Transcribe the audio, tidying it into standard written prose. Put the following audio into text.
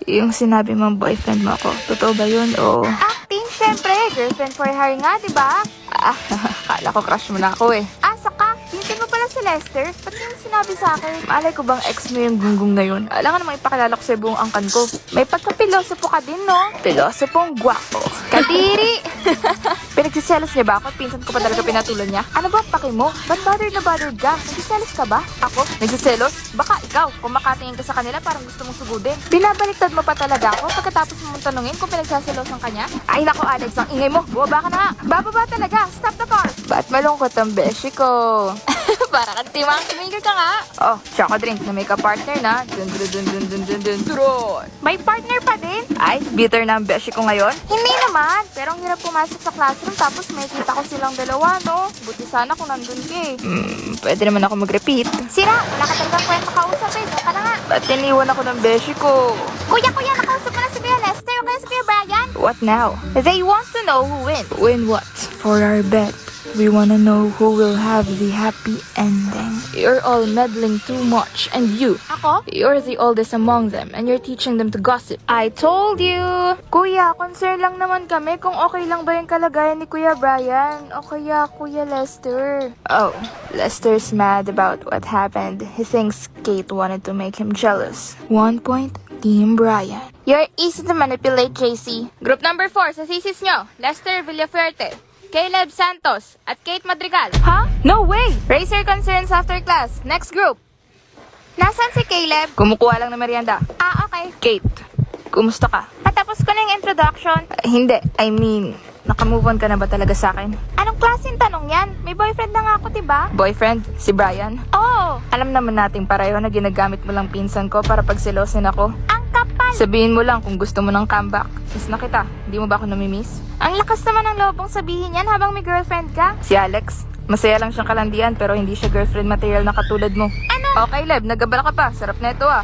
Yung sinabi mong boyfriend mo ako, totoo ba yun o... Acting, syempre. Girlfriend for hire nga, diba? Kala ko crush mo na ako eh. Saka, pinsan mo pala si Lester. Ba't yung sinabi sa akin? Malay ko bang ex mo yung gunggong na yun? Alam nga namang ipakilala ko sa buong angkan ko. May pagka-pilosopo ka din, no? Pilosopong gwapo. Kadiri! Pinagsiselos niya ba ako? Pinsan ko pa talaga pinatulan niya? Ano ba paki mo? Ba't bothered na bothered ka? Nagsiselos ka ba? Ako? Nagsiselos? Baka ikaw, kung makatingin ka sa kanila parang gusto mong sugudin. Binabaliktad mo pa talaga ako pagkatapos mong tanungin kung pinagsaselosan ka niya? Ay nako Alex, ang ingay mo. Bumaba ka na nga. Bababa talaga! Stop the car! Ba't malungkot ang beshi ko? Para kang timang tumigil ka nga! Oh, choco drink na may ka-partner na. Dun dun dun dun dun dun dun dun. May partner pa din? Ay, bitter na ang beshi ko ngayon. Hindi naman! Pero ang hirap pumasok sa classroom tapos may kita ko silang dalawa, no? Buti sana kung nandun ka eh. Pwede naman ako mag-repeat. Sira! Wala ka talagang kwento kausap eh. Doon ka na nga. Ba't tiniwan ako ng beshi ko? Kuya, nakausap mo na si Kuya Lester o kaya si Kuya Brian? What now? They want to know who wins. Win what? For our bet. We wanna know who will have the happy ending. You're all meddling too much, and you, Ako? you're the oldest among them, and you're teaching them to gossip. I told you! Kuya, concern lang naman kami kung okay lang ba yung kalagayan ni Kuya Brian o kaya Kuya Lester. Oh, Lester's mad about what happened. He thinks Kate wanted to make him jealous. 1 point, Team Brian. You're easy to manipulate, JC. Group number 4 sa thesis nyo, Lester Villafuerte, Caleb Santos, at Kate Madrigal. Ha? No way! Raise your concerns after class. Next group. Nasaan si Caleb? Kumukuha lang ng merienda. Okay. Kate, kumusta ka? Patapos ko na yung introduction. Hindi, I mean, nakamove on ka na ba talaga sa akin? Anong klaseng tanong yan? May boyfriend na nga ako, diba? Boyfriend? Si Brian? Oo. Alam naman nating pareho na ginagamit mo lang pinsan ko para pagselosin ako. Ang kapal. Sabihin mo lang kung gusto mo ng comeback. Miss na kita, hindi mo ba ako namimiss? Ang lakas naman ng loob mong sabihin yan habang may girlfriend ka. Si Alex, masaya lang siyang kalandian pero hindi siya girlfriend material na katulad mo. Ano? Okay, Leb, nagabala ka pa. Sarap na ito ah.